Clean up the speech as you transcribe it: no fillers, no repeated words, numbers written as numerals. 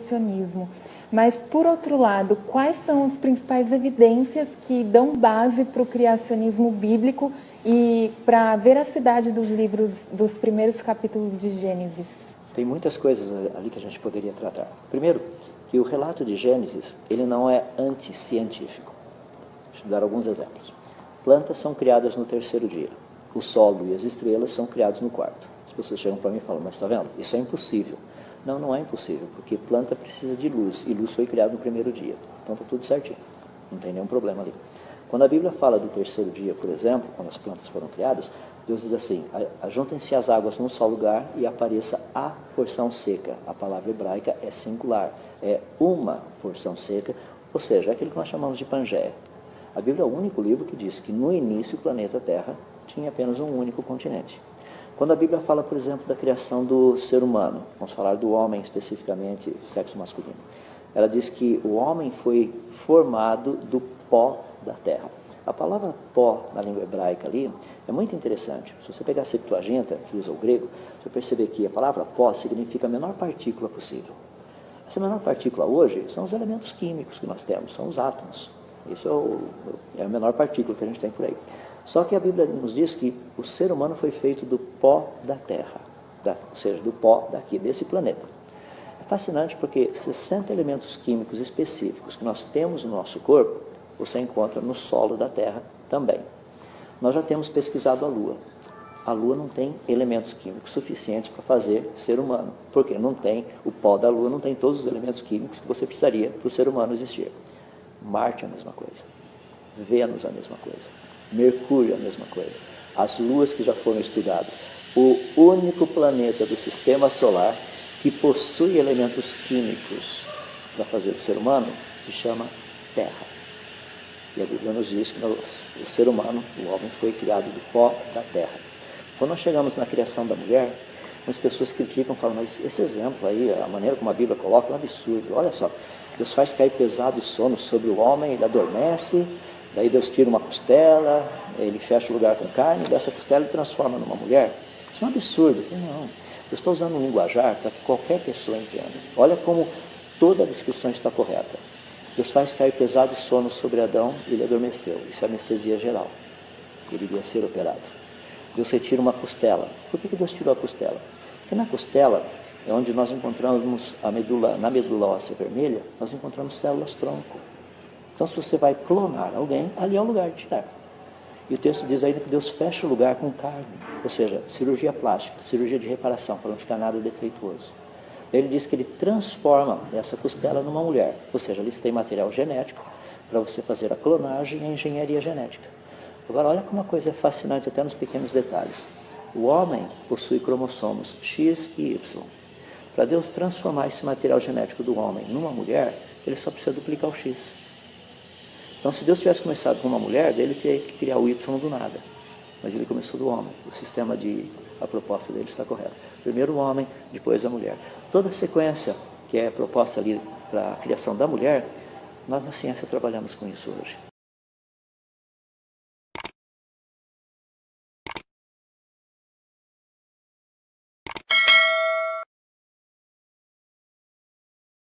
evolucionismo. Mas, por outro lado, quais são as principais evidências que dão base para o criacionismo bíblico e para a veracidade dos livros, dos primeiros capítulos de Gênesis? Tem muitas coisas ali que a gente poderia tratar. Primeiro, que o relato de Gênesis, ele não é anticientífico. Deixa eu dar alguns exemplos. Plantas são criadas no terceiro dia. O sol e as estrelas são criados no quarto. As pessoas chegam para mim e falam, mas está vendo? Isso é impossível. Não, não é impossível, porque planta precisa de luz, e luz foi criada no primeiro dia. Então está tudo certinho, não tem nenhum problema ali. Quando a Bíblia fala do terceiro dia, por exemplo, quando as plantas foram criadas, Deus diz assim, ajuntem-se as águas num só lugar e apareça a porção seca. A palavra hebraica é singular, é uma porção seca, ou seja, é aquilo que nós chamamos de Pangeia. A Bíblia é o único livro que diz que no início o planeta Terra tinha apenas um único continente. Quando a Bíblia fala, por exemplo, da criação do ser humano, vamos falar do homem especificamente, sexo masculino, ela diz que o homem foi formado do pó da terra. A palavra pó, na língua hebraica ali, é muito interessante. Se você pegar a Septuaginta, que usa o grego, você vai perceber que a palavra pó significa a menor partícula possível. Essa menor partícula hoje são os elementos químicos que nós temos, são os átomos. Isso é a menor partícula que a gente tem por aí. Só que a Bíblia nos diz que o ser humano foi feito do pó da terra, ou seja, do pó daqui, desse planeta. É fascinante porque 60 elementos químicos específicos que nós temos no nosso corpo, você encontra no solo da terra também. Nós já temos pesquisado a Lua. A Lua não tem elementos químicos suficientes para fazer ser humano, porque não tem, o pó da Lua não tem todos os elementos químicos que você precisaria para o ser humano existir. Marte é a mesma coisa, Vênus é a mesma coisa, Mercúrio é a mesma coisa. As luas que já foram estudadas, o único planeta do sistema solar que possui elementos químicos para fazer o ser humano se chama Terra. E a Bíblia nos diz que o ser humano, o homem, foi criado do pó da terra. Quando nós chegamos na criação da mulher, as pessoas criticam, falam, mas esse exemplo aí, a maneira como a Bíblia coloca, é um absurdo. Olha só, Deus faz cair pesado sono sobre o homem, ele adormece, daí Deus tira uma costela, ele fecha o lugar com carne, e dessa costela ele transforma numa mulher. Isso é um absurdo. Eu falei, não, eu estou usando um linguajar para que qualquer pessoa entenda. Olha como toda a descrição está correta. Deus faz cair pesado sono sobre Adão e ele adormeceu. Isso é anestesia geral. Ele iria ser operado. Deus retira uma costela. Por que Deus tirou a costela? Porque na costela é onde nós encontramos a medula, na medula óssea vermelha, nós encontramos células-tronco. Então, se você vai clonar alguém, ali é o lugar de tirar. E o texto diz ainda que Deus fecha o lugar com carne, ou seja, cirurgia plástica, cirurgia de reparação, para não ficar nada defeituoso. Ele diz que ele transforma essa costela numa mulher, ou seja, ali tem material genético para você fazer a clonagem e a engenharia genética. Agora, olha como uma coisa é fascinante até nos pequenos detalhes. O homem possui cromossomos X e Y. Para Deus transformar esse material genético do homem numa mulher, ele só precisa duplicar o X. Então, se Deus tivesse começado com uma mulher, ele teria que criar o Y do nada. Mas ele começou do homem. O sistema a proposta dele está correta. Primeiro o homem, depois a mulher. Toda a sequência que é proposta ali para a criação da mulher, nós na ciência trabalhamos com isso hoje.